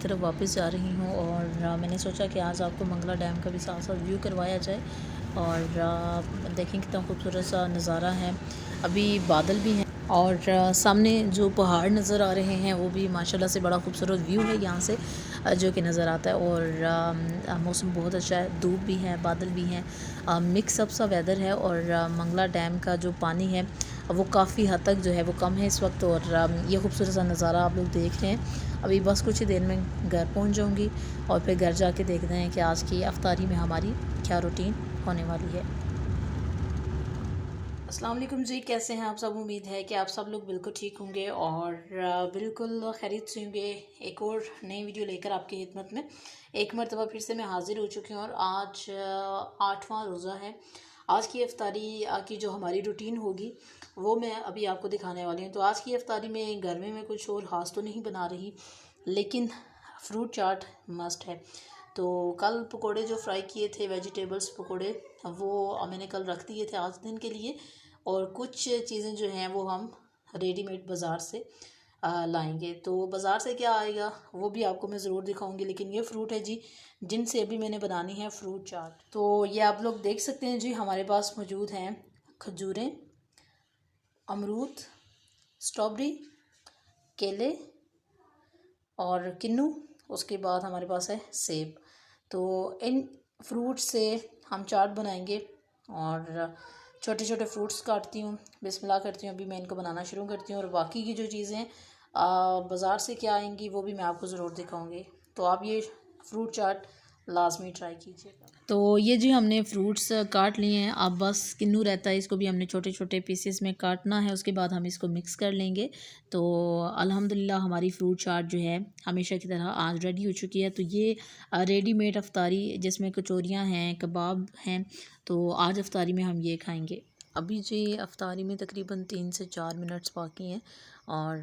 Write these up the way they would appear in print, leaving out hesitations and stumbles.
तरफ वापस जा रही हूँ और मैंने सोचा कि आज आपको मंगला डैम का भी साथ साथ व्यू करवाया जाए। और देखें कितना खूबसूरत सा नज़ारा है। अभी बादल भी हैं और सामने जो पहाड़ नज़र आ रहे हैं वो भी माशाल्लाह से बड़ा खूबसूरत व्यू है यहाँ से जो कि नज़र आता है। और मौसम बहुत अच्छा है, धूप भी है, बादल भी हैं, मिक्स अप सा वेदर है। और मंगला डैम का जो पानी है वो काफ़ी हद तक जो है वो कम है इस वक्त। और ये खूबसूरत सा नज़ारा आप लोग देख रहे हैं। अभी बस कुछ ही देर में घर पहुंच जाऊंगी और फिर घर जाके देखते हैं कि आज की अफ्तारी में हमारी क्या रूटीन होने वाली है। अस्सलाम वालेकुम जी, कैसे हैं आप सब? उम्मीद है कि आप सब लोग बिल्कुल ठीक होंगे और बिल्कुल खैरियत से होंगे। एक और नई वीडियो लेकर आपकी खिदमत में एक मरतबा फिर से मैं हाज़िर हो चुकी हूँ। और आज 8वां रोज़ा है। आज की अफ्तारी की जो हमारी रूटीन होगी वो मैं अभी आपको दिखाने वाली हूँ। तो आज की अफ्तारी में घर में मैं कुछ और ख़ास तो नहीं बना रही, लेकिन फ्रूट चाट मस्ट है। तो कल पकोड़े जो फ्राई किए थे, वेजिटेबल्स पकोड़े, वो मैंने कल रख दिए थे आज दिन के लिए। और कुछ चीज़ें जो हैं वो हम रेडीमेड बाज़ार से लाएंगे। तो बाज़ार से क्या आएगा वो भी आपको मैं ज़रूर दिखाऊंगी। लेकिन ये फ्रूट है जी जिनसे अभी मैंने बनानी है फ्रूट चाट। तो ये आप लोग देख सकते हैं जी, हमारे पास मौजूद हैं खजूरें, अमरूद, स्ट्रॉबेरी, केले और किन्नू। उसके बाद हमारे पास है सेब। तो इन फ्रूट से हम चाट बनाएंगे। और छोटे छोटे फ्रूट्स काटती हूँ, बिस्मिल्लाह करती हूँ, अभी मैं इनको बनाना शुरू करती हूँ। और बाकी की जो चीज़ें बाज़ार से क्या आएंगी वो भी मैं आपको ज़रूर दिखाऊंगी। तो आप ये फ्रूट चाट लाजमी ट्राई कीजिएगा। तो ये जी हमने फ्रूट्स काट लिए हैं। अब बस किन्नू रहता है, इसको भी हमने छोटे छोटे पीसेस में काटना है। उसके बाद हम इसको मिक्स कर लेंगे। तो अल्हम्दुलिल्लाह हमारी फ्रूट चाट जो है हमेशा की तरह आज रेडी हो चुकी है। तो ये रेडीमेड अफ्तारी जिसमें कचौरियाँ हैं, कबाब हैं, तो आज अफ्तारी में हम ये खाएंगे। अभी जी अफ्तारी में तकरीबन 3 से 4 मिनट्स बाकी हैं। और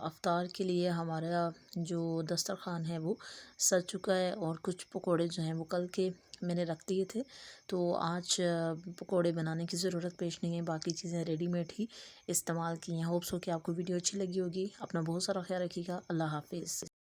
अफ्तार के लिए हमारा जो दस्तरख़ान है वो सज चुका है। और कुछ पकोड़े जो हैं वो कल के मैंने रख दिए थे, तो आज पकोड़े बनाने की ज़रूरत पेश नहीं है, बाकी चीज़ें रेडीमेड ही इस्तेमाल की हैं। होप्स हो कि आपको वीडियो अच्छी लगी होगी। अपना बहुत सारा ख्याल रखिएगा। अल्लाह हाफिज़।